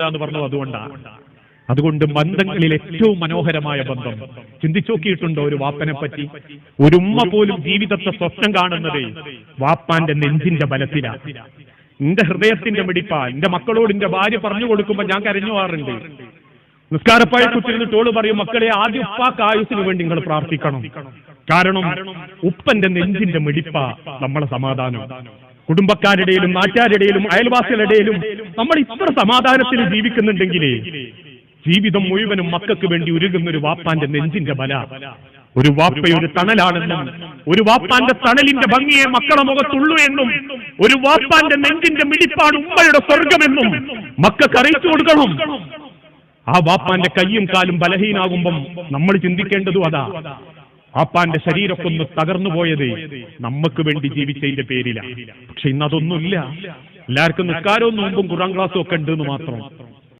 എന്ന് പറഞ്ഞത് അതുകൊണ്ടാണ്. അതുകൊണ്ട് ബന്ധങ്ങളിൽ ഏറ്റവും മനോഹരമായ ബന്ധം ചിന്തിച്ചു നോക്കിയിട്ടുണ്ടോ? ഒരു വാപ്പനെ പറ്റി ഒരു ഉമ്മ പോലും ജീവിതത്തെ സ്വപ്നം കാണുന്നത് വാപ്പാന്റെ നെഞ്ചിന്റെ ബലത്തിലാണ്. എന്റെ ഹൃദയത്തിന്റെ മിടിപ്പാ. എന്റെ മക്കളോട് എന്റെ ഭാര്യ പറഞ്ഞു കൊടുക്കുമ്പോ ഞാൻ കരഞ്ഞു പോകാറുണ്ട്. നിസ്കാരപ്പായ കുത്തിരുന്നിട്ട് ഓള് പറയും, മക്കളെ ആദ്യം ഉപ്പാക്ക് ആയുസിന് വേണ്ടി നിങ്ങൾ പ്രാർത്ഥിക്കണം. കാരണം ഉപ്പന്റെ നെഞ്ചിന്റെ മിടിപ്പ നമ്മളെ സമാധാനം. കുടുംബക്കാരുടെയിലും നാട്ടുകാരുടെയിലും അയൽവാസികളുടെയിലും നമ്മൾ ഇത്ര സമാധാനത്തിൽ ജീവിക്കുന്നുണ്ടെങ്കിലേ ജീവിതം മുഴുവനും മക്കൾക്ക് വേണ്ടി ഉരുകുന്ന ഒരു വാപ്പാന്റെ നെഞ്ചിന്റെ ബല. ഒരു വാപ്പയൊരു തണലാണെന്നും ഒരു വാപ്പാന്റെ തണലിന്റെ ഭംഗിയെ മക്കളെ മുഖത്തുള്ളൂ എന്നും ഒരു വാപ്പാന്റെ നെഞ്ചിന്റെ മിടിപ്പാണ് ഉമ്മയുടെ സ്വർഗമെന്നും മക്കൾക്ക് അറിയിച്ചു കൊടുക്കണം. ആ വാപ്പാന്റെ കയ്യും കാലും ബലഹീനാകുമ്പം നമ്മൾ ചിന്തിക്കേണ്ടതും അതാ. വാപ്പാന്റെ ശരീരമൊക്കെ ഒന്ന് തകർന്നു പോയത് നമുക്ക് വേണ്ടി ജീവിച്ചതിന്റെ പേരിലാണ്. പക്ഷെ ഇന്നതൊന്നുമില്ല. എല്ലാവർക്കും നിസ്കാരവും നോമ്പും ഖുർആൻ ക്ലാസ്സും ഒക്കെ ഉണ്ട് എന്ന് മാത്രം.